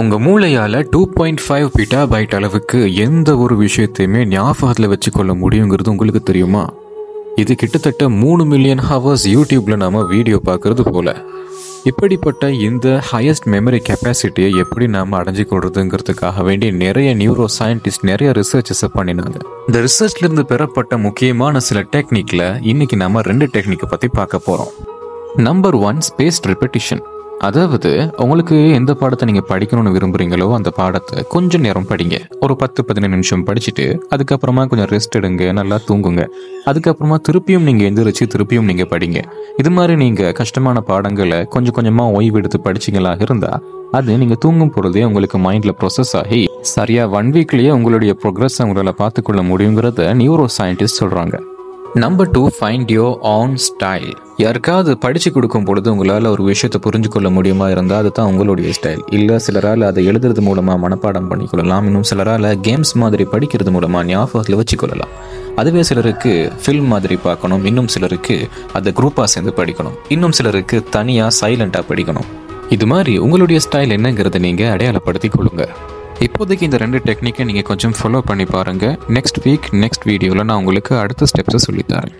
உங்கள் மூளையால் 2.5 பிட்டாபைட் அளவுக்கு எந்த ஒரு விஷயத்தையுமே ஞாபகத்தில் வச்சுக்கொள்ள முடியுங்கிறது உங்களுக்கு தெரியுமா? இது கிட்டத்தட்ட 3 மில்லியன் ஹவர்ஸ் யூடியூப்பில் நாம் வீடியோ பார்க்குறது போல். இப்படிப்பட்ட இந்த ஹையஸ்ட் மெமரி கெப்பாசிட்டியை எப்படி நாம் அடைஞ்சு கொள்றதுங்கிறதுக்காக வேண்டி நிறைய நியூரோ சயின்டிஸ்ட் நிறைய ரிசர்ச்சஸை பண்ணினாங்க. இந்த ரிசர்ச்லேருந்து பெறப்பட்ட முக்கியமான சில டெக்னிக்கில் இன்னைக்கு நாம் 2 டெக்னிக்கை பற்றி பார்க்க போகிறோம். Number 1, spaced repetition. அதாவது உங்களுக்கு எந்த பாடத்தை நீங்கள் படிக்கணும்னு விரும்புகிறீங்களோ அந்த பாடத்தை கொஞ்சம் நேரம் படிங்க. ஒரு 10-15 நிமிஷம் படிச்சுட்டு அதுக்கப்புறமா கொஞ்சம் ரெஸ்ட் எடுங்க, நல்லா தூங்குங்க. அதுக்கப்புறமா திருப்பியும் நீங்கள் எந்திரிச்சு திருப்பியும் நீங்கள் படிங்க. இது மாதிரி நீங்கள் கஷ்டமான பாடங்களை கொஞ்சம் கொஞ்சமாக ஓய்வு எடுத்து படிச்சிங்களா இருந்தால் அது நீங்கள் தூங்கும் பொழுதே உங்களுக்கு மைண்டில் ப்ரொசஸ் ஆகி சரியாக 1 வீக்லேயே உங்களுடைய ப்ரோக்ரஸ் உங்களால் பார்த்துக்கொள்ள முடியுங்கிறத நியூரோ சயின்டிஸ்ட் சொல்கிறாங்க. Number 2, find your on style. யாருக்காவது படித்து கொடுக்கும் பொழுது உங்களால் ஒரு விஷயத்தை புரிஞ்சு கொள்ள முடியுமா இருந்தால் அது தான் உங்களுடைய ஸ்டைல். இல்லை சிலரால் அதை எழுதுறது மூலமாக மனப்பாடம் பண்ணிக்கொள்ளலாம். இன்னும் சிலரால் கேம்ஸ் மாதிரி படிக்கிறது மூலமாக ஞாபகத்தில் வச்சுக்கொள்ளலாம். அதுவே சிலருக்கு ஃபில்ம் மாதிரி பார்க்கணும், இன்னும் சிலருக்கு அதை குரூப்பாக சேர்ந்து படிக்கணும், இன்னும் சிலருக்கு தனியாக சைலண்ட்டாக படிக்கணும். இது மாதிரி உங்களுடைய ஸ்டைல் என்னங்கிறத நீங்கள் அடையாளப்படுத்தி கொள்ளுங்க. இப்போதைக்கு இந்த 2 டெக்னிக்கை நீங்கள் கொஞ்சம் ஃபாலோ பண்ணி பாருங்கள். நெக்ஸ்ட் வீக் நெக்ஸ்ட் வீடியோவில் நான் உங்களுக்கு அடுத்த ஸ்டெப்ஸை சொல்லித்தரேன்.